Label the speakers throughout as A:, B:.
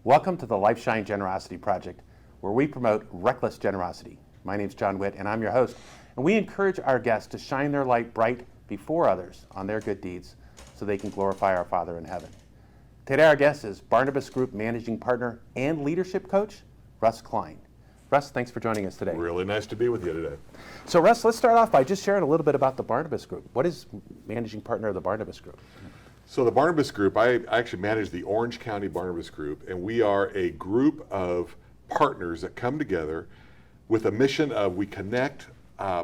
A: Welcome to the Lifeshine Generosity Project, where we promote reckless generosity. My name's John Witt, and I'm your host. And we encourage our guests to shine their light bright before others on their good deeds so they can glorify our Father in heaven. Today our guest is Barnabas Group Managing Partner and Leadership Coach, Russ Cline. Russ, thanks for joining us today.
B: Really nice to be with you today.
A: So Russ, let's start off by just sharing a little bit about the Barnabas Group. What is Managing Partner of the Barnabas Group?
B: So the Barnabas Group, I actually manage the Orange County Barnabas Group, and we are a group of partners that come together with a mission of we connect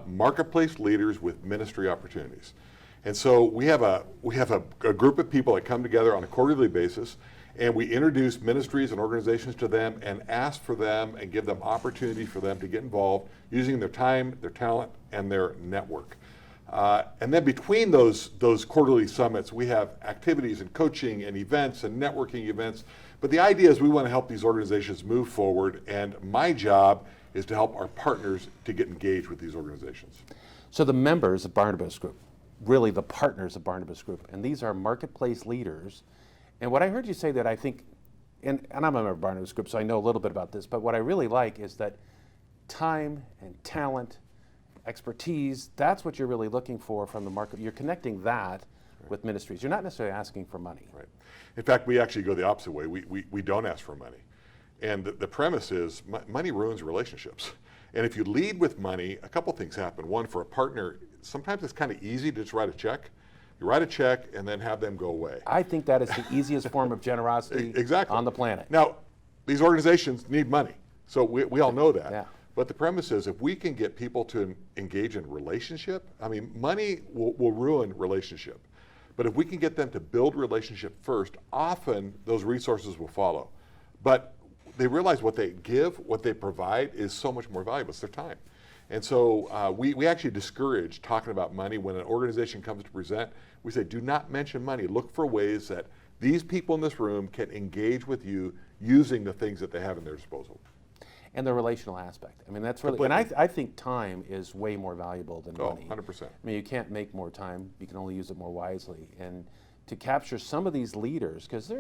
B: marketplace leaders with ministry opportunities. And so we have a group of people that come together on a quarterly basis, and we introduce ministries and organizations to them and ask for them and give them opportunity for them to get involved using their time, their talent, and their network. And then between those quarterly summits, we have activities and coaching and events and networking events. But the idea is we want to help these organizations move forward, and my job is to help our partners to get engaged with these organizations.
A: So the members of Barnabas Group, really the partners of Barnabas Group, and these are marketplace leaders. And what I heard you say that I think, and I'm a member of Barnabas Group, so I know a little bit about this, but what I really like is that time and talent, expertise, that's what you're really looking for from the market. You're connecting that with ministries. You're not necessarily asking for money.
B: Right. In fact, we actually go the opposite way. We don't ask for money. And the premise is money ruins relationships. And if you lead with money, a couple things happen. One, for a partner, sometimes it's kind of easy to just write a check. You write a check and then have them go away.
A: I think that is the easiest form of generosity
B: exactly.
A: on the planet.
B: Now, these organizations need money. So we all know that.
A: Yeah.
B: But the premise is if we can get people to engage in relationship, I mean, money will ruin relationship. But if we can get them to build relationship first, often those resources will follow. But they realize what they give, what they provide is so much more valuable. It's their time. And so we actually discourage talking about money. When an organization comes to present, we say, do not mention money. Look for ways that these people in this room can engage with you using the things that they have in their disposal.
A: And the relational aspect. I mean, that's really, and I think time is way more valuable than money.
B: 100%.
A: I mean, you can't make more time. You can only use it more wisely. And to capture some of these leaders, because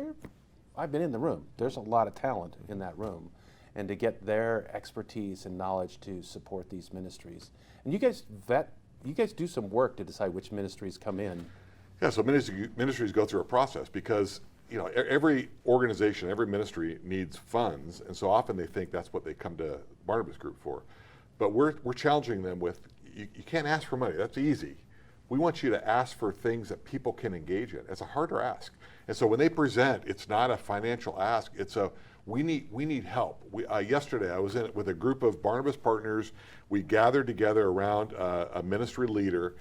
A: I've been in the room. There's a lot of talent in that room. And to get their expertise and knowledge to support these ministries. And you guys do some work to decide which ministries come in.
B: Yeah, so ministries go through a process because every organization, every ministry needs funds, and so often they think that's what they come to Barnabas Group for. But we're challenging them with, you can't ask for money, that's easy. We want you to ask for things that people can engage in. It's a harder ask. And so when they present, it's not a financial ask, it's we need help. Yesterday I was in it with a group of Barnabas partners. We gathered together around a ministry leader,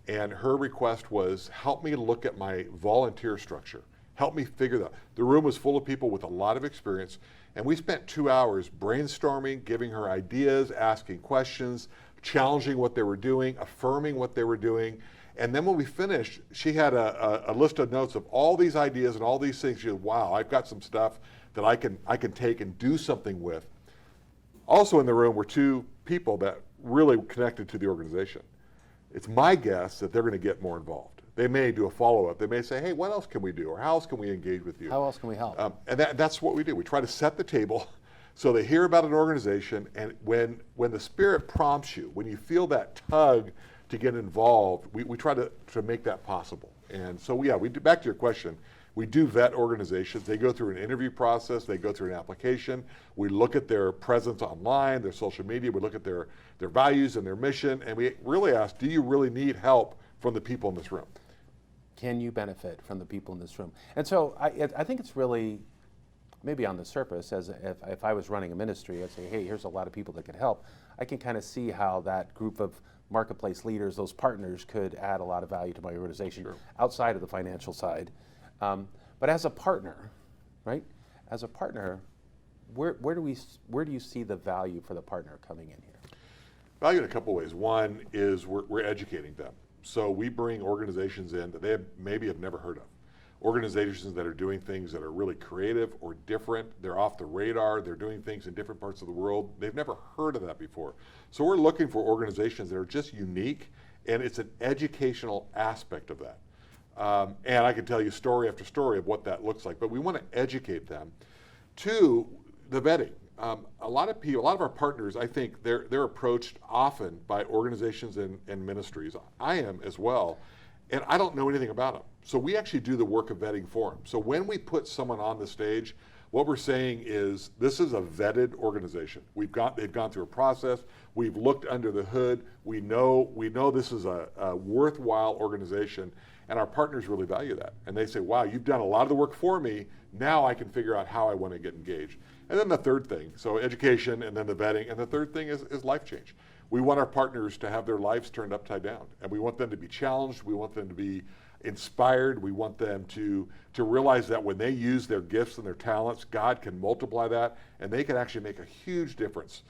B: and her request was, help me look at my volunteer structure. Help me figure that out. The room was full of people with a lot of experience, and we spent 2 hours brainstorming, giving her ideas, asking questions, challenging what they were doing, affirming what they were doing. And then when we finished, she had a list of notes of all these ideas and all these things. She said, wow, I've got some stuff that I can take and do something with. Also in the room were two people that really connected to the organization. It's my guess that they're going to get more involved. They may do a follow-up. They may say, hey, what else can we do? Or how else can we engage with you?
A: How else can we help?
B: And that's what we do. We try to set the table so they hear about an organization, and when the Spirit prompts you, when you feel that tug to get involved, we try to make that possible. And so, yeah, back to your question, we do vet organizations. They go through an interview process. They go through an application. We look at their presence online, their social media. We look at their values and their mission, and we really ask, do you really need help from the people in this room?
A: Can you benefit from the people in this room? And so I think it's really, maybe on the surface, as if I was running a ministry, I'd say, hey, here's a lot of people that could help. I can kind of see how that group of marketplace leaders, those partners, could add a lot of value to my organization. Sure. Outside of the financial side. But as a partner, right? As a partner, where do you see the value for the partner coming in here?
B: Value in a couple ways. One is we're educating them. So we bring organizations in that they maybe have never heard of. Organizations that are doing things that are really creative or different. They're off the radar. They're doing things in different parts of the world. They've never heard of that before. So we're looking for organizations that are just unique, and it's an educational aspect of that. And I can tell you story after story of what that looks like, but we want to educate them Two, the vetting. A lot of people, a lot of our partners, I think they're approached often by organizations and ministries. I am as well, and I don't know anything about them. So we actually do the work of vetting for them. So when we put someone on the stage, what we're saying is this is a vetted organization. They've gone through a process. We've looked under the hood. We know this is a worthwhile organization, and our partners really value that. And they say, wow, you've done a lot of the work for me. Now I can figure out how I want to get engaged. And then the third thing, so education and then the vetting, and the third thing is life change. We want our partners to have their lives turned upside down, and we want them to be challenged. We want them to be inspired. We want them to realize that when they use their gifts and their talents, God can multiply that, and they can actually make a huge difference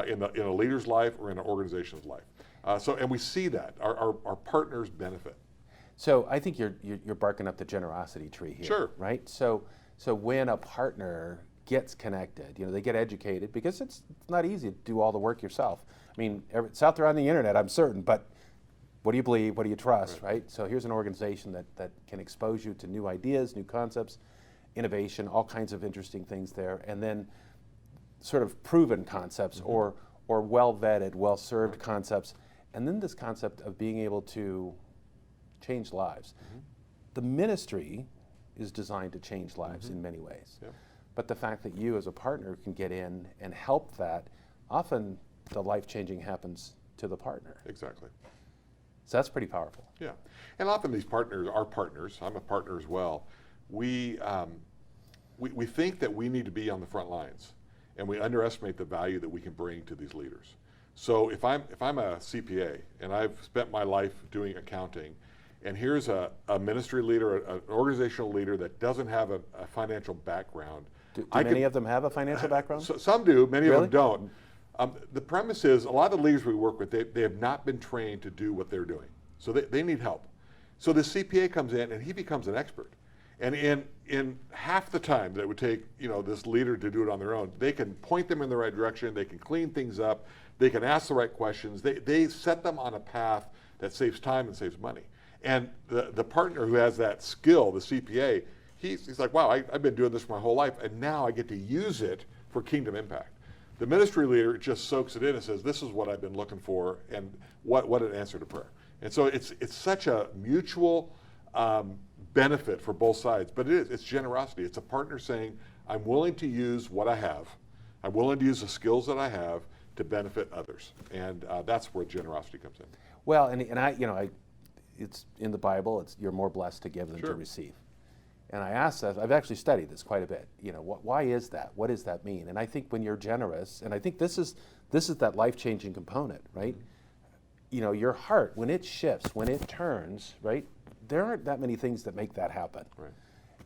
B: in a leader's life or in an organization's life. And we see that our partners benefit.
A: So I think you're barking up the generosity tree here,
B: Sure.
A: right? So when a partner gets connected, they get educated, because it's not easy to do all the work yourself. I mean, it's out there on the internet, I'm certain, but what do you believe? What do you trust, right? So here's an organization that can expose you to new ideas, new concepts, innovation, all kinds of interesting things there, and then sort of proven concepts or well-vetted, well-served concepts, and then this concept of being able to change lives. The ministry is designed to change lives in many ways.
B: Yep.
A: But the fact that you as a partner can get in and help that, often the life-changing happens to the partner.
B: Exactly.
A: So that's pretty powerful.
B: Yeah. And often these partners are partners. I'm a partner as well. We think that we need to be on the front lines, and we underestimate the value that we can bring to these leaders. So if I'm a CPA and I've spent my life doing accounting, and here's a ministry leader, an organizational leader that doesn't have a financial background.
A: Do many of them have a financial background?
B: Some do, many
A: Really?
B: of them don't. The premise is a lot of the leaders we work with, they have not been trained to do what they're doing. So they need help. So the CPA comes in and he becomes an expert. And in half the time that it would take this leader to do it on their own, they can point them in the right direction, they can clean things up, they can ask the right questions, they set them on a path that saves time and saves money. And the partner who has that skill, the CPA, he's like, wow, I've been doing this my whole life, and now I get to use it for kingdom impact. The ministry leader just soaks it in and says, this is what I've been looking for, and what an answer to prayer. And so it's such a mutual benefit for both sides, but it's generosity. It's a partner saying, I'm willing to use what I have, I'm willing to use the skills that I have to benefit others, and that's where generosity comes in.
A: Well, and I it's in the Bible. It's you're more blessed to give than to
B: Sure.
A: receive. And I asked that. I've actually studied this quite a bit. Why is that? What does that mean? And I think when you're generous, and I think this is that life-changing component, right? Your heart, when it shifts, when it turns, right? There aren't that many things that make that happen.
B: Right.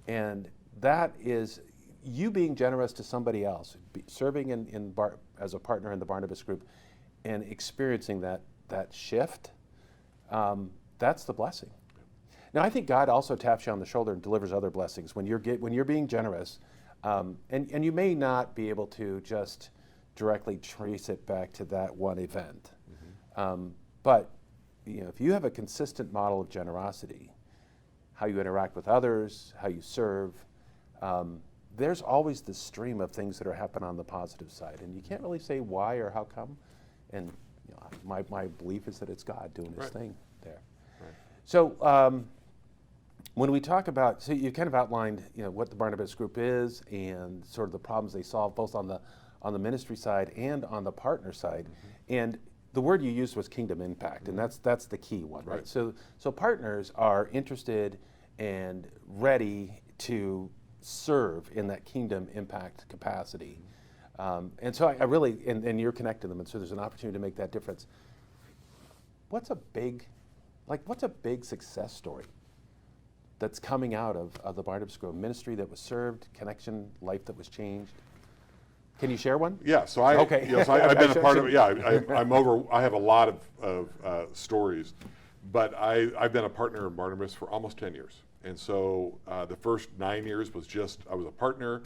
A: And that is you being generous to somebody else, serving as a partner in the Barnabas Group, and experiencing that shift. That's the blessing. Now, I think God also taps you on the shoulder and delivers other blessings when you're being generous, and you may not be able to just directly trace it back to that one event, but if you have a consistent model of generosity, how you interact with others, how you serve, there's always this stream of things that are happening on the positive side, and you can't really say why or how come. And my belief is that it's God doing His
B: Right.
A: thing there.
B: Right.
A: So when we talk about, so you kind of outlined, what the Barnabas Group is and sort of the problems they solve, both on the ministry side and on the partner side, and the word you used was kingdom impact, and that's the key one, right?
B: Right.
A: So partners are interested and ready to serve in that kingdom impact capacity. And so I really, and you're connecting them, and so there's an opportunity to make that difference. What's a big success story that's coming out of the Barnabas Grove ministry that was served, connection, life that was changed? Can you share one?
B: Yeah, so
A: Okay.
B: I've been a part of it. Yeah, I have a lot of stories, but I've been a partner in Barnabas for almost 10 years. And so the first 9 years was I was a partner,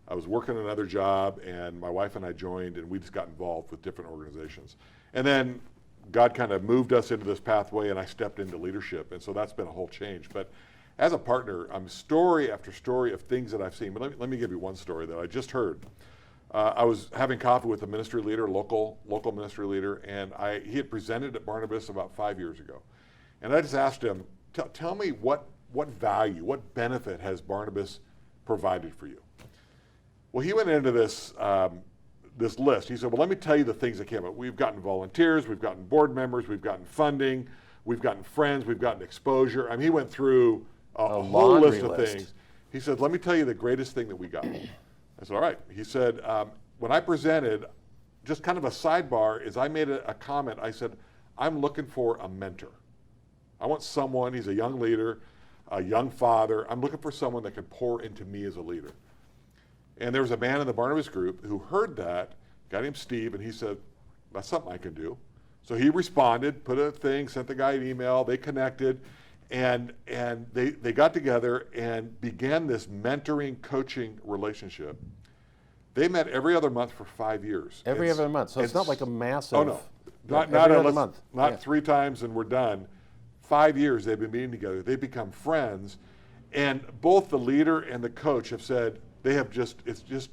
B: I was working another job, and my wife and I joined, and we just got involved with different organizations. And then God kind of moved us into this pathway, and I stepped into leadership, and so that's been a whole change. But as a partner, story after story of things that I've seen. But let me give you one story that I just heard. I was having coffee with a ministry leader, local ministry leader, and he had presented at Barnabas about 5 years ago. And I just asked him, tell me what value, what benefit has Barnabas provided for you? Well, he went into this this list. He said, well, let me tell you the things that came up. We've gotten volunteers, we've gotten board members, we've gotten funding, we've gotten friends, we've gotten exposure. I mean, he went through a whole list of things. He said, let me tell you the greatest thing that we got. I said, all right. He said, when I presented, just kind of a sidebar is I made a comment. I said, I'm looking for a mentor. I want someone, he's a young leader, a young father. I'm looking for someone that can pour into me as a leader. And there was a man in the Barnabas group who heard that, a guy named Steve, and he said, that's something I can do. So he responded, put a thing, sent the guy an email, they connected, and they got together and began this mentoring, coaching relationship. They met every other month for 5 years.
A: Every other month, so it's not like a massive.
B: Oh no, not
A: every other month.
B: Not 3 times and we're done. 5 years they've been meeting together. They've become friends, and both the leader and the coach have said it's just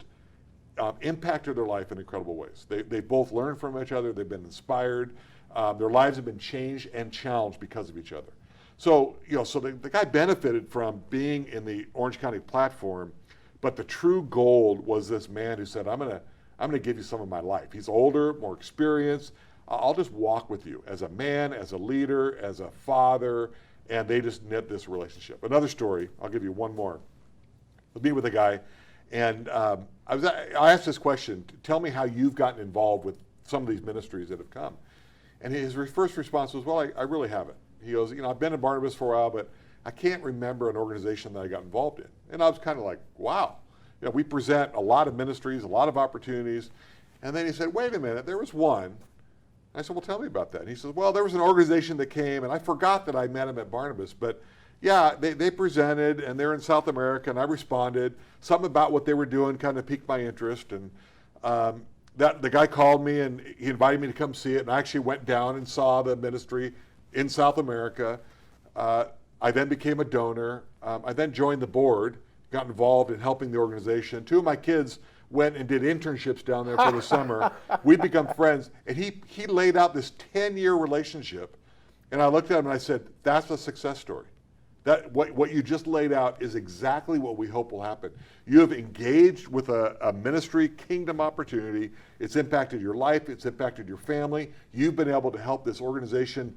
B: impacted their life in incredible ways. They both learned from each other. They've been inspired. Their lives have been changed and challenged because of each other. So the guy benefited from being in the Orange County platform, but the true gold was this man who said, I'm gonna give you some of my life. He's older, more experienced. I'll just walk with you as a man, as a leader, as a father, and they just knit this relationship. Another story, I'll give you one more. I was meeting with a guy, and I asked this question, tell me how you've gotten involved with some of these ministries that have come. And his first response was, well, I really haven't. He goes, I've been in Barnabas for a while, but I can't remember an organization that I got involved in. And I was kind of like, wow. We present a lot of ministries, a lot of opportunities. And then he said, wait a minute, there was one. I said, well, tell me about that. And he says, well, there was an organization that came, and I forgot that I met him at Barnabas, but yeah, they presented, and they're in South America, and I responded. Something about what they were doing kind of piqued my interest, and the guy called me, and he invited me to come see it, and I actually went down and saw the ministry in South America. I then became a donor. I then joined the board, got involved in helping the organization. 2 of my kids went and did internships down there for the summer. We've become friends, and he laid out this 10-year relationship, and I looked at him and I said, that's a success story. That what you just laid out is exactly what we hope will happen. You have engaged with a ministry kingdom opportunity. It's impacted your life. It's impacted your family. You've been able to help this organization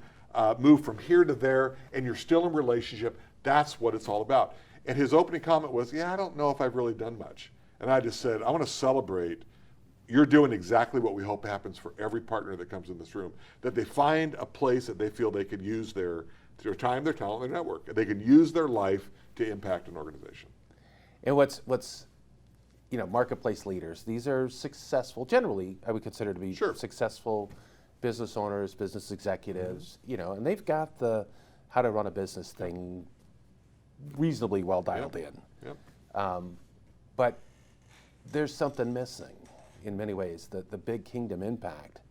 B: move from here to there, and you're still in relationship. That's what it's all about. And his opening comment was, I don't know if I've really done much. And I just said, I want to celebrate. You're doing exactly what we hope happens for every partner that comes in this room, that they find a place that they feel they can use their time, their talent, their network. They can use their life to impact an organization.
A: And what's marketplace leaders, these are successful, generally I would consider to be successful business owners, business executives, and they've got the how to run a business thing reasonably well dialed in.
B: Yep.
A: But there's something missing in many ways, the big kingdom impact.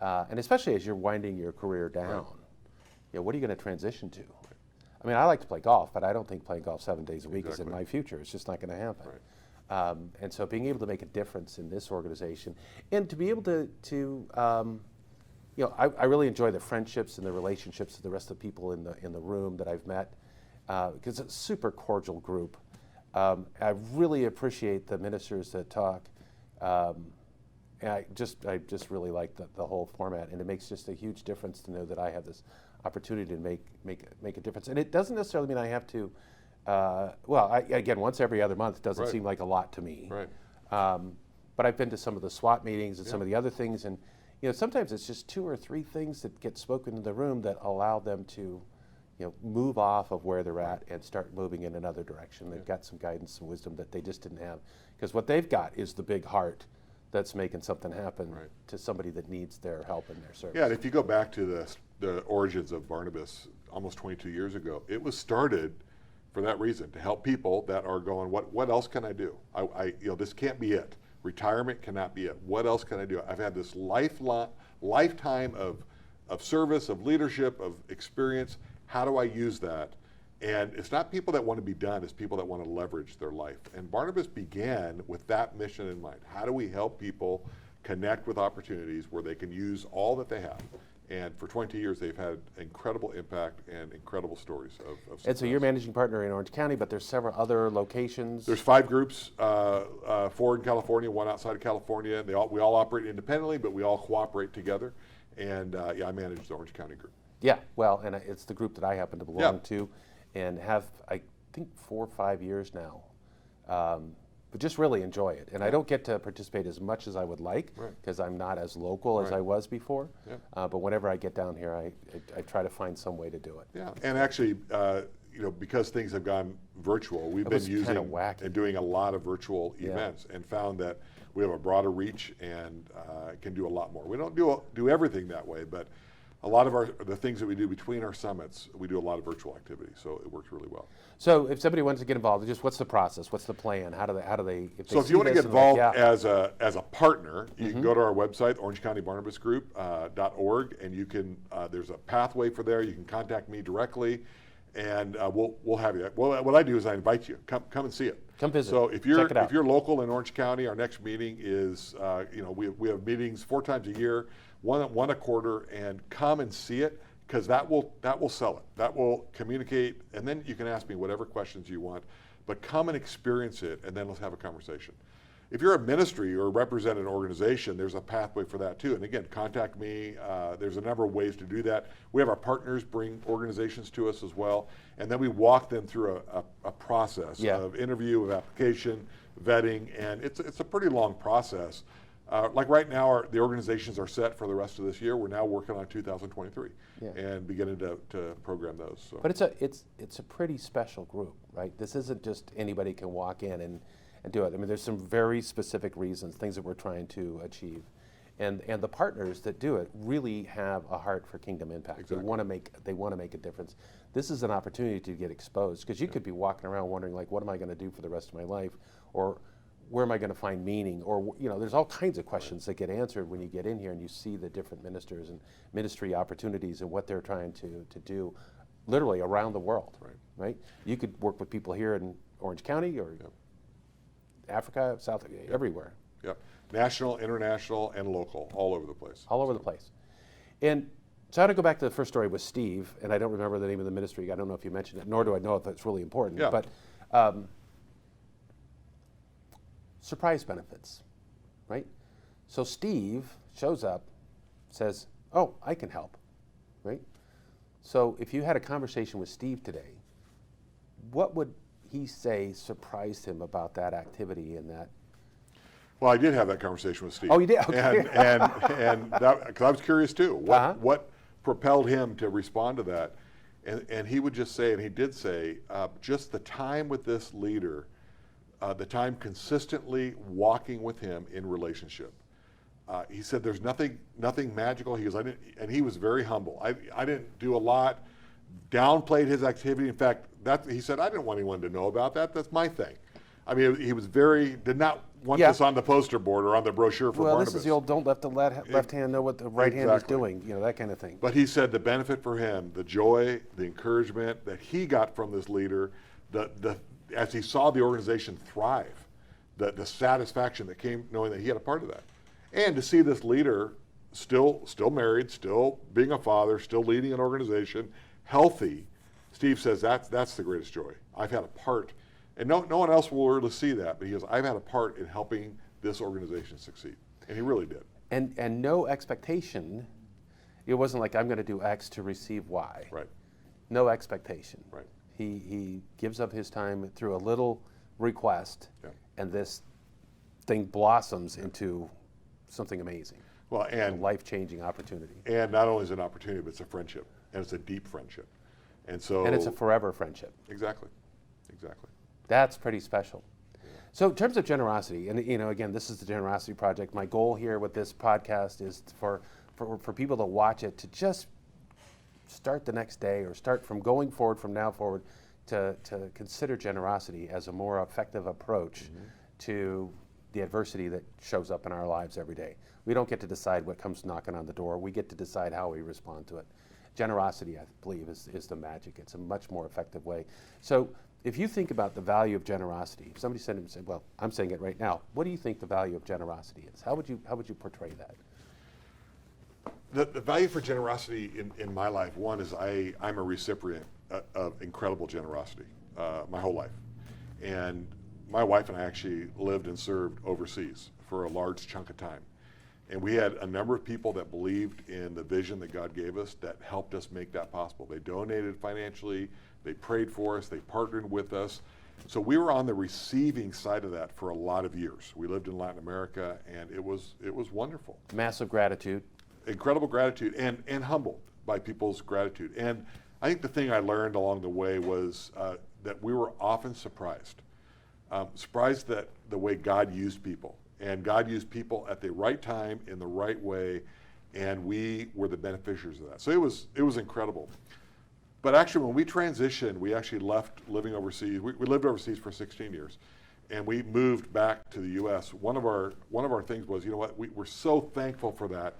A: And especially as you're winding your career down, what are you going to transition to? I mean, I like to play golf, but I don't think playing golf 7 days a week is in my future. It's just not going to happen. Right. And so being able to make a difference in this organization, and to be able to I really enjoy the friendships and the relationships of the rest of the people in the room that I've met, because it's a super cordial group. I really appreciate the ministers that talk. And I just really like the whole format, and it makes just a huge difference to know that I have this opportunity to make a difference. And it doesn't necessarily mean I have to. Again, once every other month doesn't seem like a lot to me.
B: Right.
A: But I've been to some of the SWAT meetings and some of the other things, and sometimes it's just 2 or 3 things that get spoken in the room that allow them to move off of where they're at and start moving in another direction. They've got some guidance and wisdom that they just didn't have, because what they've got is the big heart that's making something happen to somebody that needs their help and their service.
B: Yeah, and if you go back to the origins of Barnabas almost 22 years ago, it was started for that reason, to help people that are going, what else can I do? This can't be it. Retirement cannot be it. What else can I do? I've had this lifetime of service, of leadership, of experience. How do I use that? And it's not people that want to be done, it's people that want to leverage their life. And Barnabas began with that mission in mind. How do we help people connect with opportunities where they can use all that they have? And for 20 years, they've had incredible impact and incredible stories of success.
A: And so you're managing partner in Orange County, but there's several other locations.
B: There's 5 groups, 4 in California, 1 outside of California. We all operate independently, but we all cooperate together. And I manage the Orange County group.
A: Yeah, well, and it's the group that I happen to belong to, and have, I think, 4 or 5 years now. But just really enjoy it. And I don't get to participate as much as I would like, because I'm not as local as I was before. But whenever I get down here, I try to find some way to do it.
B: Yeah, and actually, because things have gone virtual, we've been using and doing a lot of virtual events, and found that we have a broader reach and can do a lot more. We don't do everything that way, but a lot of the things that we do between our summits, we do a lot of virtual activity, so it works really well.
A: So if somebody wants to get involved, just what's the process? What's the plan? How do they
B: so if you want to get involved as a partner, you can go to our website, orangecountybarnabasgroup.org, and you can there's a pathway for there. You can contact me directly, and we'll have you. Well, what I do is I invite you. Come and see it.
A: Come visit.
B: So if you're local in Orange County, our next meeting is we have meetings 4 times a year, one a quarter, and come and see it, because that will sell it. That will communicate, and then you can ask me whatever questions you want, but come and experience it, and then let's have a conversation. If you're a ministry or represent an organization, there's a pathway for that too. And again, contact me. There's a number of ways to do that. We have our partners bring organizations to us as well, and then we walk them through a process of interview, of application, vetting, and it's a pretty long process. Like right now, the organizations are set for the rest of this year. We're now working on 2023 and beginning to program those. So.
A: But it's a pretty special group, right? This isn't just anybody can walk in and do it. I mean, there's some very specific reasons, things that we're trying to achieve. And the partners that do it really have a heart for kingdom impact. Exactly. They want to make a difference. This is an opportunity to get exposed, because you could be walking around wondering, like, what am I going to do for the rest of my life? Or where am I going to find meaning? Or, there's all kinds of questions that get answered when you get in here and you see the different ministers and ministry opportunities and what they're trying to do literally around the world, right? You could work with people here in Orange County or Africa, South, everywhere.
B: Yep. National, international, and local, all over the place.
A: All over the place. And so I want to go back to the first story with Steve, and I don't remember the name of the ministry. I don't know if you mentioned it, nor do I know if it's really important.
B: Yeah.
A: But surprise benefits, right? So Steve shows up, says, oh, I can help, right? So if you had a conversation with Steve today, what would he say surprised him about that activity and that?
B: Well, I did have that conversation with Steve.
A: Oh, you did? Okay.
B: And that, because I was curious too. What propelled him to respond to that? And he would just say, and he did say, just the time with this leader, the time consistently walking with him in relationship. He said, there's nothing magical. He goes, and he was very humble. I didn't do a lot, downplayed his activity. In fact, he said, I didn't want anyone to know about that. That's my thing. I mean, he was did not want this on the poster board or on the brochure for Barnabas.
A: This is the old, don't let the left hand know what the right hand is doing, that kind of thing.
B: But he said the benefit for him, the joy, the encouragement that he got from this leader, as he saw the organization thrive, the satisfaction that came knowing that he had a part of that. And to see this leader still married, still being a father, still leading an organization, healthy, Steve says that's the greatest joy. I've had a part, and no one else will really see that, but he goes, I've had a part in helping this organization succeed. And he really did.
A: And no expectation. It wasn't like, I'm going to do X to receive Y.
B: Right.
A: No expectation.
B: Right.
A: He gives up his time through a little request, and this thing blossoms into something amazing.
B: Well, and
A: a life-changing opportunity.
B: And not only is it an opportunity, but it's a friendship, and it's a deep friendship. And it's
A: a forever friendship.
B: Exactly.
A: That's pretty special. Yeah. So in terms of generosity, and again, this is the Generosity Project. My goal here with this podcast is for people to watch it, to just start the next day or start from going forward from now forward to consider generosity as a more effective approach to the adversity that shows up in our lives every day. We don't get to decide what comes knocking on the door. We get to decide how we respond to it. generosity, I believe, is the magic. It's a much more effective way. So if you think about the value of generosity, if somebody said, well, I'm saying it right now, what do you think the value of generosity is? How would you portray that?
B: The value for generosity in my life, one is I'm a recipient of incredible generosity my whole life. And my wife and I actually lived and served overseas for a large chunk of time. And we had a number of people that believed in the vision that God gave us that helped us make that possible. They donated financially, they prayed for us, they partnered with us. So we were on the receiving side of that for a lot of years. We lived in Latin America, and it was wonderful.
A: Massive gratitude.
B: Incredible gratitude, and humbled by people's gratitude. And I think the thing I learned along the way was that we were often surprised. Surprised that the way God used people. And God used people at the right time, in the right way, and we were the beneficiaries of that. So it was incredible. But actually, when we transitioned, we actually left living overseas. We lived overseas for 16 years, and we moved back to the U.S. One of our things was, you know what, we're so thankful for that.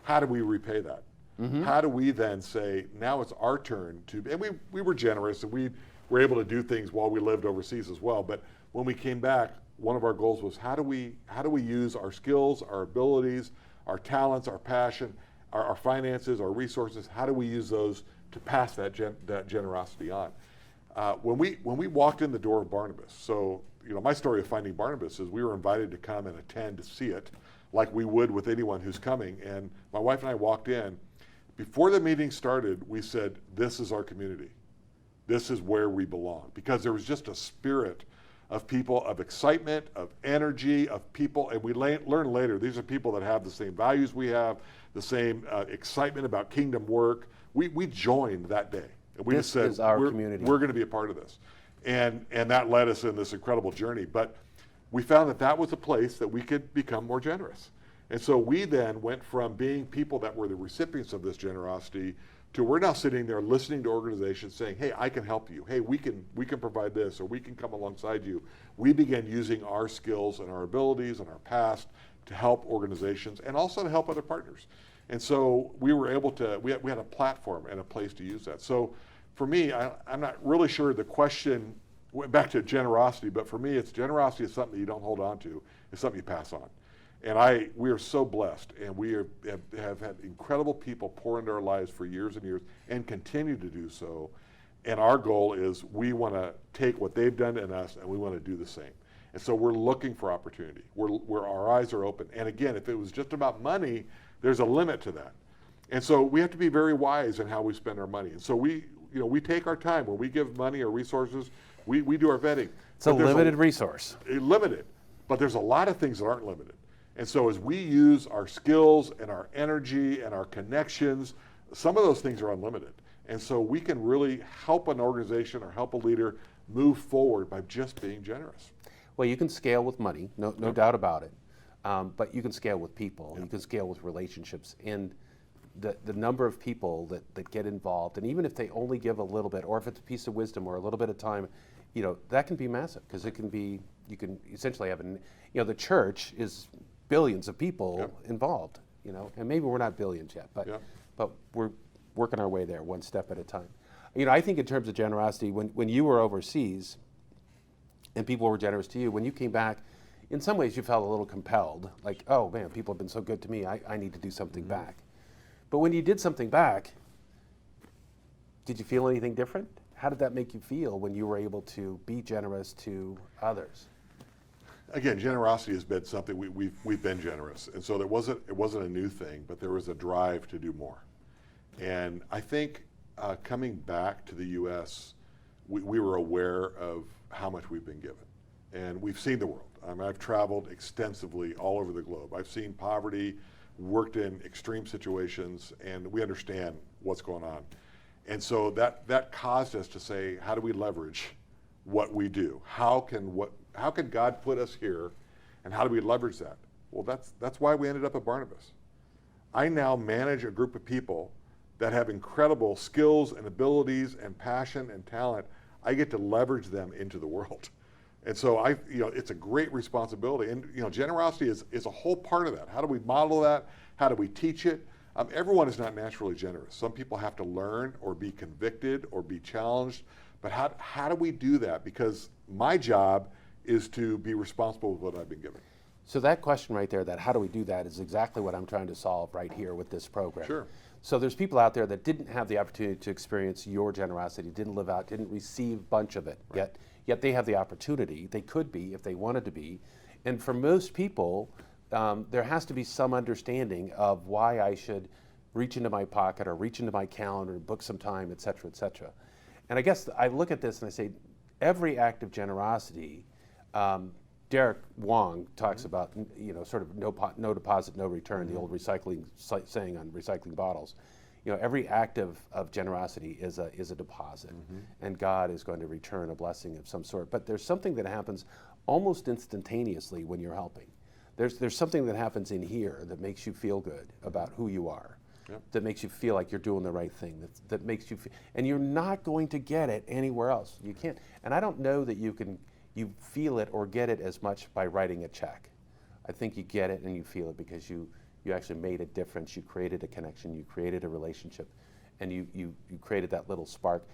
B: How do we repay that? Mm-hmm. How do we then say, now it's our turn to, and we were generous, and we were able to do things while we lived overseas as well. But when we came back, one of our goals was, how do we use our skills, our abilities, our talents, our passion, our finances, our resources, how do we use those to pass that generosity on? When we walked in the door of Barnabas, so my story of finding Barnabas is we were invited to come and attend to see it, like we would with anyone who's coming. And my wife and I walked in. Before the meeting started, we said, this is our community. This is where we belong. Because there was just a spirit of people, of excitement, of energy, of people, and we learn later, these are people that have the same values we have, the same excitement about kingdom work. We joined that day. And we just said, community. We're going to be a part of this. And that led us in this incredible journey. But we found that was a place that we could become more generous. And so we then went from being people that were the recipients of this generosity to we're now sitting there listening to organizations saying, hey, I can help you. Hey, we can provide this, or we can come alongside you. We began using our skills and our abilities and our past to help organizations and also to help other partners. And so we were able to, we had a platform and a place to use that. So for me, I'm not really sure the question went back to generosity, but for me, generosity is something that you don't hold on to. It's something you pass on. And we are so blessed, and we have had incredible people pour into our lives for years and years and continue to do so. And our goal is we want to take what they've done in us and we want to do the same. And so we're looking for opportunity. Where our eyes are open. And again, if it was just about money, there's a limit to that. And so we have to be very wise in how we spend our money. And so we take our time. When we give money or resources, we do our vetting.
A: It's a limited resource.
B: Limited. But there's a lot of things that aren't limited. And so as we use our skills and our energy and our connections, some of those things are unlimited. And so we can really help an organization or help a leader move forward by just being generous.
A: Well, you can scale with money, no doubt about it. But you can scale with people. You can scale with relationships. And the number of people that get involved, and even if they only give a little bit, or if it's a piece of wisdom or a little bit of time, that can be massive, because you can essentially have the church is billions of people involved, and maybe we're not billions yet, but we're working our way there one step at a time. I think in terms of generosity, when you were overseas and people were generous to you, when you came back, in some ways you felt a little compelled, like, oh man, people have been so good to me, I need to do something back. But when you did something back, did you feel anything different? How did that make you feel when you were able to be generous to others?
B: Again, generosity has been something we've been generous, and so it wasn't a new thing, but there was a drive to do more. And I think coming back to the U.S., we were aware of how much we've been given, and we've seen the world. I've traveled extensively all over the globe. I've seen poverty, worked in extreme situations, and we understand what's going on. And so that caused us to say, how do we leverage what we do? How can God put us here, and how do we leverage that? Well, that's why we ended up at Barnabas. I now manage a group of people that have incredible skills and abilities and passion and talent. I get to leverage them into the world. And so it's a great responsibility. And generosity is a whole part of that. How do we model that? How do we teach it? Everyone is not naturally generous. Some people have to learn or be convicted or be challenged. But how do we do that? Because my job is to be responsible with what I've been given.
A: So that question right there, that how do we do that, is exactly what I'm trying to solve right here with this program.
B: Sure.
A: So there's people out there that didn't have the opportunity to experience your generosity, didn't live out, didn't receive a bunch of it,
B: Right.
A: yet they have the opportunity. They could be if they wanted to be. And for most people, there has to be some understanding of why I should reach into my pocket or reach into my calendar, book some time, et cetera, et cetera. And I guess I look at this and I say, every act of generosity, Derek Wong talks about, sort of no deposit, no return, the old recycling saying on recycling bottles. Every act of generosity is a deposit, and God is going to return a blessing of some sort. But there's something that happens almost instantaneously when you're helping. There's something that happens in here that makes you feel good about who you are.
B: Yep.
A: That makes you feel like you're doing the right thing, that makes you feel, and you're not going to get it anywhere else. You can't, and I don't know that you feel it or get it as much by writing a check. I think you get it and you feel it because you actually made a difference, you created a connection, you created a relationship, and you created that little spark.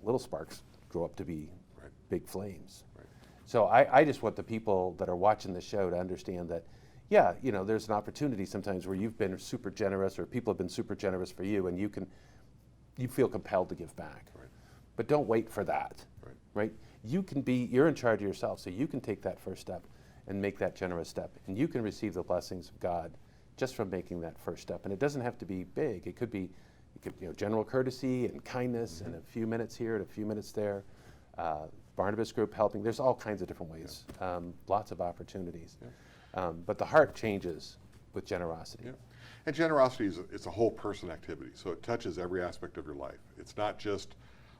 A: Little sparks grow up to be
B: Right.
A: big flames.
B: Right.
A: So I just want the people that are watching the show to understand that, yeah, there's an opportunity sometimes where you've been super generous or people have been super generous for you, and you feel compelled to give back.
B: Right.
A: But don't wait for that, right? You're in charge of yourself, so you can take that first step and make that generous step, and you can receive the blessings of God just from making that first step. And it doesn't have to be big. It could be general courtesy and kindness and a few minutes here and a few minutes there. Barnabas group helping. There's all kinds of different ways, lots of opportunities.
B: Yeah.
A: But the heart changes with generosity.
B: Yeah. And generosity it's a whole person activity, so it touches every aspect of your life. It's not just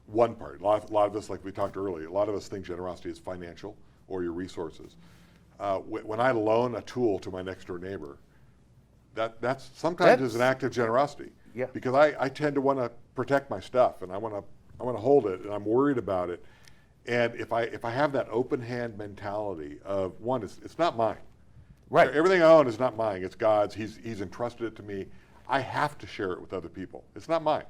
B: one part. A lot of us, like we talked earlier, a lot of us think generosity is financial or your resources. When I loan a tool to my next door neighbor, that's sometimes is an act of generosity.
A: Yeah.
B: Because I tend to want to protect my stuff, and I want to hold it, and I'm worried about it. And if I have that open hand mentality of one, it's not mine.
A: Right.
B: Everything I own is not mine. It's God's. He's entrusted it to me. I have to share it with other people. It's not mine.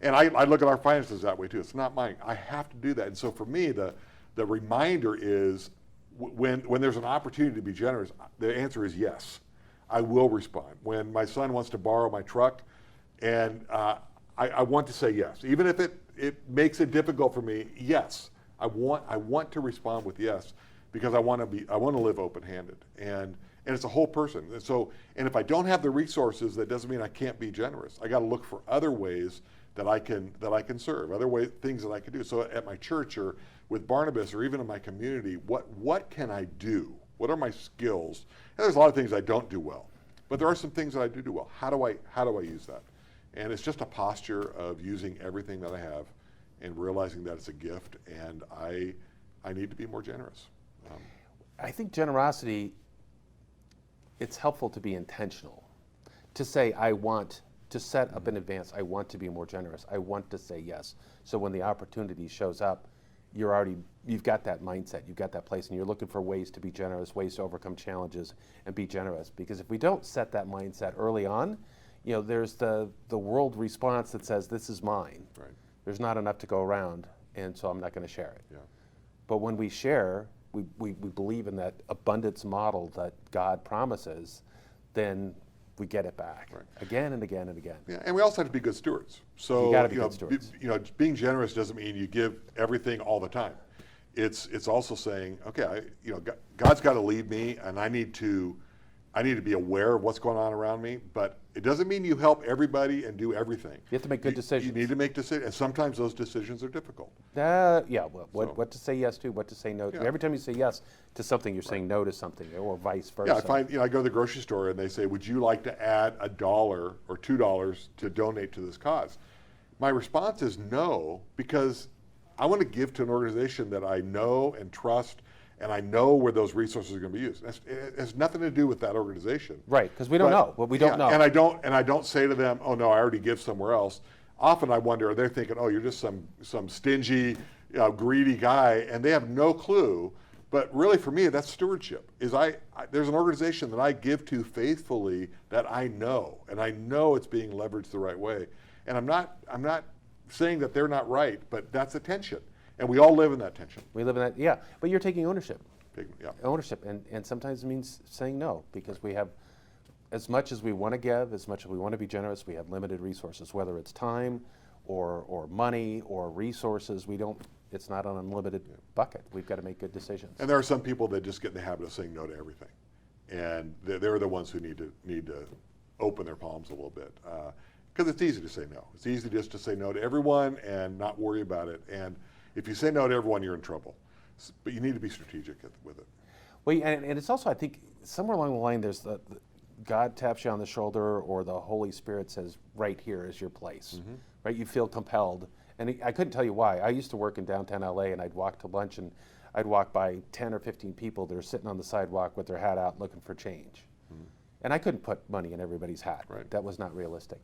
B: And I look at our finances that way too. It's not mine. I have to do that. And so for me, the reminder is when there's an opportunity to be generous, the answer is yes. I will respond. When my son wants to borrow my truck, and I want to say yes, even if it makes it difficult for me. Yes, I want to respond with yes, because I want to live open-handed, and it's a whole person. And if I don't have the resources, that doesn't mean I can't be generous. I got to look for other ways that I can serve, things that I can do. So at my church or with Barnabas or even in my community, what can I do? What are my skills? And there's a lot of things I don't do well, but there are some things that I do well. How do I use that? And it's just a posture of using everything that I have and realizing that it's a gift, and I need to be more generous.
A: I think generosity, it's helpful to be intentional, to say I want to set up in advance, I want to be more generous, I want to say yes. So when the opportunity shows up, you've got that mindset, you've got that place, and you're looking for ways to be generous, ways to overcome challenges and be generous. Because if we don't set that mindset early on, there's the world response that says, this is mine.
B: Right.
A: There's not enough to go around, and so I'm not going to share it.
B: Yeah.
A: But when we share, we believe in that abundance model that God promises, then we get it back again and again and again.
B: Yeah, and we also have to be good stewards. So
A: you got to be good stewards.
B: Being generous doesn't mean you give everything all the time. It's also saying, okay, God's got to lead me, and I need to be aware of what's going on around me. But it doesn't mean you help everybody and do everything.
A: You have to make good decisions.
B: You need to make decisions, and sometimes those decisions are difficult.
A: What to say yes to, what to say no to.
B: Yeah.
A: Every time you say yes to something, you're saying no to something, or vice versa.
B: Yeah, I find I go to the grocery store and they say, "Would you like to add $1 or $2 to donate to this cause?" My response is no, because I want to give to an organization that I know and trust, and I know where those resources are going to be used. It has nothing to do with that organization.
A: Right, because we don't know what we don't know.
B: And I don't say to them, "Oh no, I already give somewhere else." Often I wonder, they're thinking, "Oh, you're just some stingy, greedy guy," and they have no clue But really, for me, that's stewardship. There's an organization that I give to faithfully that I know, and I know it's being leveraged the right way. And I'm not saying that they're not right, but that's a tension, and we all live in that tension.
A: We live in that, yeah. But you're taking ownership.
B: Yeah.
A: Ownership, and sometimes it means saying no, because we have, as much as we want to give, as much as we want to be generous, we have limited resources, whether it's time or money or resources. It's not an unlimited bucket. We've got to make good decisions.
B: And there are some people that just get in the habit of saying no to everything, and they're the ones who need to open their palms a little bit, because it's easy to say no. It's easy just to say no to everyone and not worry about it. And if you say no to everyone, you're in trouble. But you need to be strategic with it.
A: Well, and it's also, I think, somewhere along the line, there's the God taps you on the shoulder, or the Holy Spirit says, right here is your place, right? You feel compelled. And I couldn't tell you why. I used to work in downtown LA, and I'd walk to lunch, and I'd walk by 10 or 15 people that are sitting on the sidewalk with their hat out looking for change. And I couldn't put money in everybody's hat.
B: Right.
A: That was not realistic.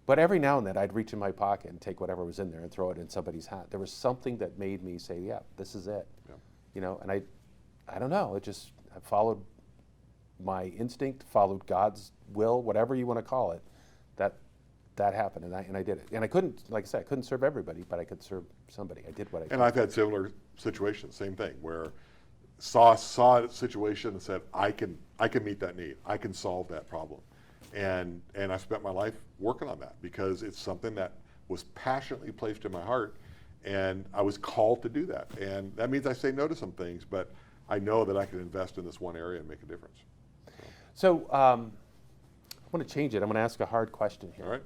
A: But every now and then, I'd reach in my pocket and take whatever was in there and throw it in somebody's hat. There was something that made me say, yeah, this is it.
B: Yeah.
A: You know, and I don't know, I followed my instinct, followed God's will, whatever you want to call it. That happened, and I did it. And I couldn't, like I said, I couldn't serve everybody, but I could serve somebody. I did what I could.
B: And I've had similar situations, same thing, where saw a situation and said, I can meet that need. I can solve that problem. And I spent my life working on that, because it's something that was passionately placed in my heart, and I was called to do that. And that means I say no to some things, but I know that I can invest in this one area and make a difference.
A: So I want to change it. I'm going to ask a hard question here.
B: All right.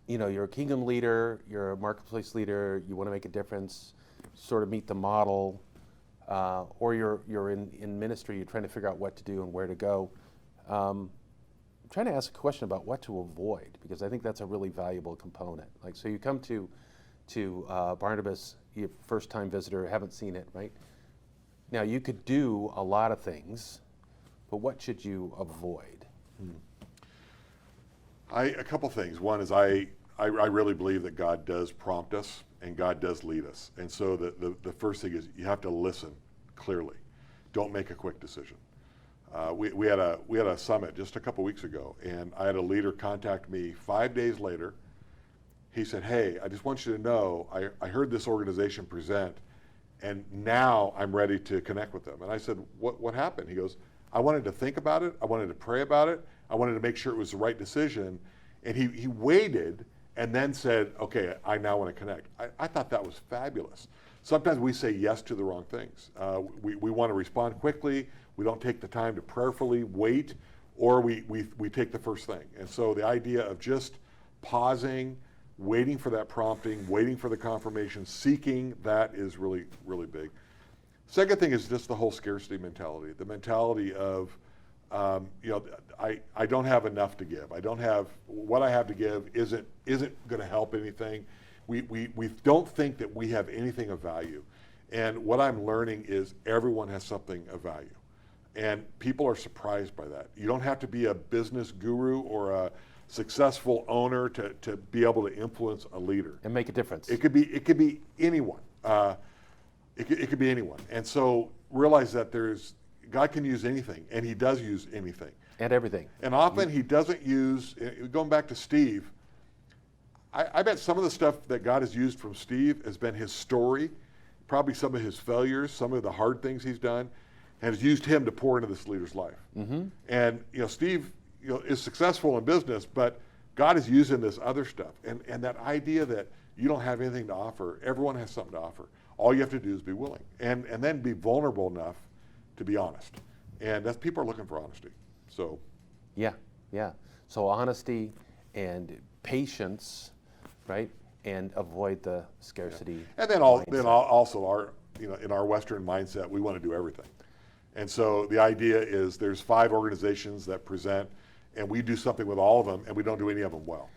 A: You know, you're a kingdom leader, you're a marketplace leader, you want to make a difference, sort of meet the model, or you're in ministry, you're trying to figure out what to do and where to go. I'm trying to ask a question about what to avoid, because I think that's a really valuable component. Like, so you come to Barnabas, you're a first-time visitor, haven't seen it, right? Now, you could do a lot of things, but what should you avoid?
B: A couple things. One is I really believe that God does prompt us and God does lead us. And so the first thing is you have to listen clearly. Don't make a quick decision. We had a summit just a couple weeks ago, and I had a leader contact me 5 days later. He said, hey, I just want you to know, I heard this organization present, and now I'm ready to connect with them. And I said, what happened? He goes, I wanted to think about it. I wanted to pray about it. I wanted to make sure it was the right decision. And he waited and then said, okay, I now want to connect. I thought that was fabulous. Sometimes we say yes to the wrong things. We want to respond quickly. We don't take the time to prayerfully wait, or we take the first thing. And so the idea of just pausing, waiting for that prompting, waiting for the confirmation, seeking, that is really, really big. Second thing is just the whole scarcity mentality, the mentality of, I don't have enough to give. I don't have, what I have to give isn't going to help anything. We don't think that we have anything of value. And what I'm learning is everyone has something of value. And people are surprised by that. You don't have to be a business guru or a successful owner to be able to influence a leader.
A: And make a difference.
B: It could be anyone. It could be anyone. And so realize that God can use anything, and he does use anything.
A: And everything.
B: And often he doesn't use, going back to Steve, I bet some of the stuff that God has used from Steve has been his story, probably some of his failures, some of the hard things he's done, and has used him to pour into this leader's life. Mm-hmm. And Steve is successful in business, but God is using this other stuff. And that idea that you don't have anything to offer, everyone has something to offer. All you have to do is be willing, and then be vulnerable enough to be honest. And that's, people are looking for honesty. So. Yeah.
A: So honesty and patience, right? And avoid the scarcity.
B: Yeah. And then also in our Western mindset, we want to do everything. And so the idea is there's 5 organizations that present, and we do something with all of them, and we don't do any of them well.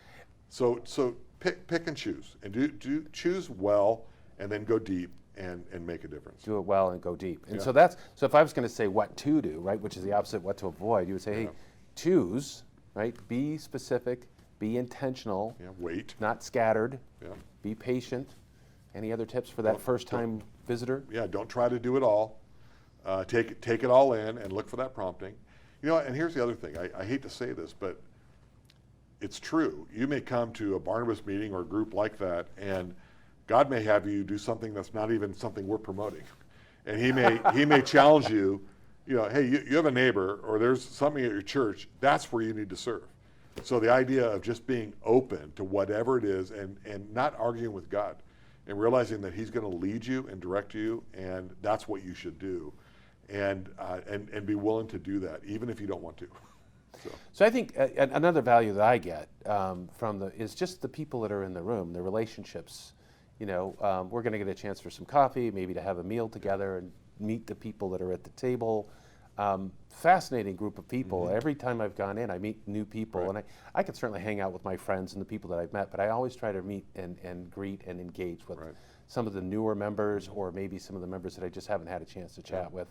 B: So pick and choose, and do choose well, and then go deep and make a difference.
A: Do it well and go deep. And
B: Yeah.
A: so if I was going to say what to do, right, which is the opposite of what to avoid, you would say, hey, choose, right? Be specific, be intentional.
B: Yeah, wait.
A: Not scattered.
B: Yeah.
A: Be patient. Any other tips for that first time visitor.
B: Yeah, don't try to do it all. Take it all in and look for that prompting. You know, and here's the other thing. I hate to say this, but it's true. You may come to a Barnabas meeting or a group like that, and God may have you do something that's not even something we're promoting. And he may challenge you, you know, hey, you have a neighbor or there's something at your church, that's where you need to serve. So the idea of just being open to whatever it is and not arguing with God and realizing that he's going to lead you and direct you, and that's what you should do. And be willing to do that, even if you don't want to.
A: So I think another value that I get is just the people that are in the room, the relationships. You know, we're going to get a chance for some coffee, maybe to have a meal together and meet the people that are at the table. Fascinating group of people. Mm-hmm. Every time I've gone in, I meet new people, right. And I can certainly hang out with my friends and the people that I've met, but I always try to meet and greet and engage with some of the newer members, or maybe some of the members that I just haven't had a chance to chat with.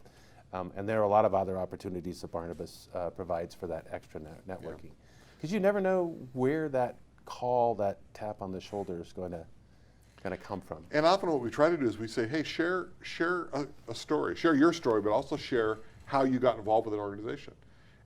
A: And there are a lot of other opportunities that Barnabas provides for that extra networking. Because you never know where that call, that tap on the shoulder is going to come from.
B: And often what we try to do is we say, hey, share a story. Share your story, but also share how you got involved with an organization.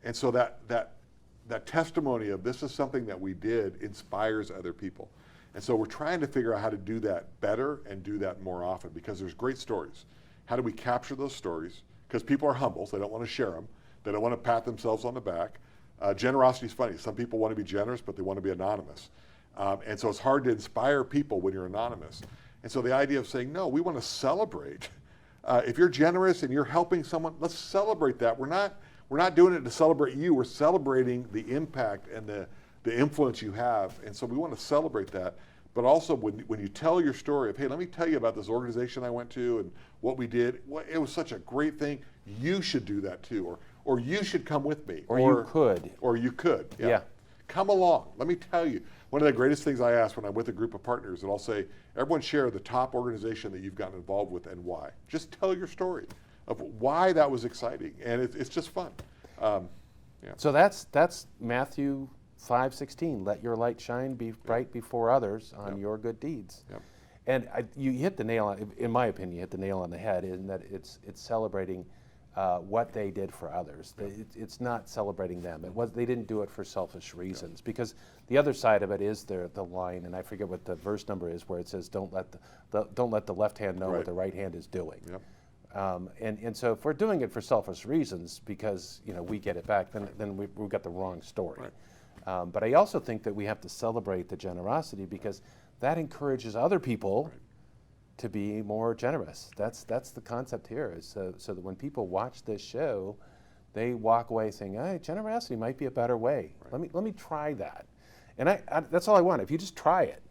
B: And so that testimony of this is something that we did inspires other people. And so we're trying to figure out how to do that better and do that more often, because there's great stories. How do we capture those stories? Because people are humble, so they don't want to share them. They don't want to pat themselves on the back. Generosity is funny. Some people want to be generous, but they want to be anonymous. And so it's hard to inspire people when you're anonymous. And so the idea of saying, no, we want to celebrate. If you're generous and you're helping someone, let's celebrate that. We're not doing it to celebrate you. We're celebrating the impact and the influence you have. And so we want to celebrate that. But also when you tell your story of, hey, let me tell you about this organization I went to and what we did. It was such a great thing. You should do that too. Or you should come with me.
A: Or you could.
B: Or you could.
A: Yeah.
B: Come along. Let me tell you. One of the greatest things I ask when I'm with a group of partners, and I'll say, everyone share the top organization that you've gotten involved with and why. Just tell your story of why that was exciting. And it's just fun.
A: So that's Matthew 5:16. Let your light shine bright before others on your good deeds.
B: Yep.
A: And you hit the nail on, in my opinion, you hit the nail on the head in that it's celebrating what they did for others. It's not celebrating them. They didn't do it for selfish reasons, because the other side of it is the line, and I forget what the verse number is, where it says, "Don't let the left hand know what the right hand is doing."
B: Yep.
A: And so if we're doing it for selfish reasons because we get it back, then we've got the wrong story.
B: Right.
A: But I also think that we have to celebrate the generosity, because that encourages other people to be more generous. That's the concept here, is so that when people watch this show, they walk away saying, hey, generosity might be a better way. Right. Let me try that. And I that's all I want. If you just try it,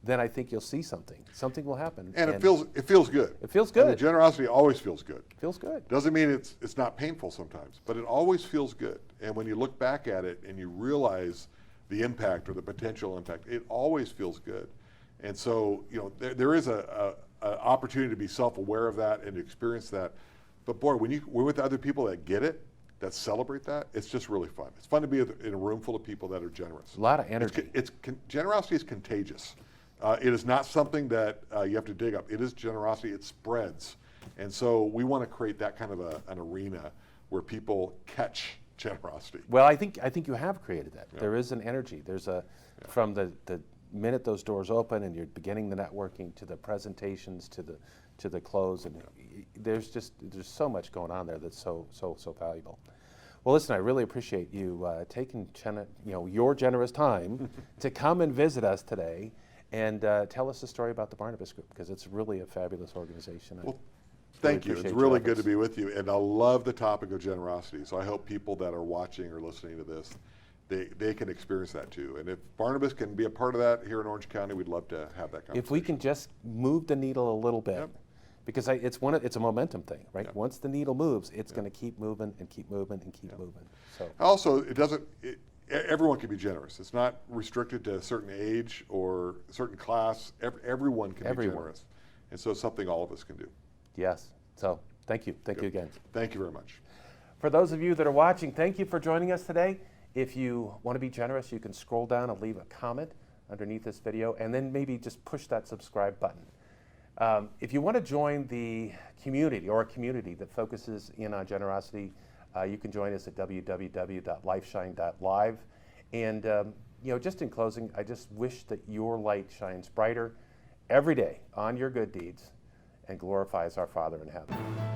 A: then I think you'll see something. Something will happen.
B: And it feels good.
A: It feels good.
B: I mean, generosity always feels good.
A: It feels good.
B: Doesn't mean it's not painful sometimes, but it always feels good. And when you look back at it and you realize the impact or the potential impact, it always feels good. And so, there is a opportunity to be self-aware of that and to experience that. But boy, when we're with other people that get it, that celebrate that, it's just really fun. It's fun to be in a room full of people that are generous.
A: A lot of energy.
B: Generosity is contagious. It is not something that you have to dig up. It is generosity. It spreads. And so we want to create that kind of an arena where people catch generosity.
A: Well, I think you have created that. Yeah. There is an energy. There's from the minute those doors open and you're beginning the networking to the presentations to the close, and there's so much going on there that's so valuable. Well, listen, I really appreciate you taking your generous time to come and visit us today and tell us the story about the Barnabas Group, because it's really a fabulous organization.
B: Well, thank you. It's really good to be with you, and I love the topic of generosity. So I hope people that are watching or listening to this, they can experience that too. And if Barnabas can be a part of that here in Orange County, we'd love to have that conversation.
A: If we can just move the needle a little bit, because it's a momentum thing, right? Once the needle moves, it's going to keep moving and keep moving and keep moving. So
B: also, everyone can be generous. It's not restricted to a certain age or a certain class. Everyone can be generous. And so it's something all of us can do.
A: Yes. So thank you. Thank you again.
B: Thank you very much.
A: For those of you that are watching, thank you for joining us today. If you want to be generous, you can scroll down and leave a comment underneath this video, and then maybe just push that subscribe button. If you want to join the community or a community that focuses in on generosity, you can join us at www.lifeshine.live. And just in closing, I just wish that your light shines brighter every day on your good deeds and glorifies our Father in heaven.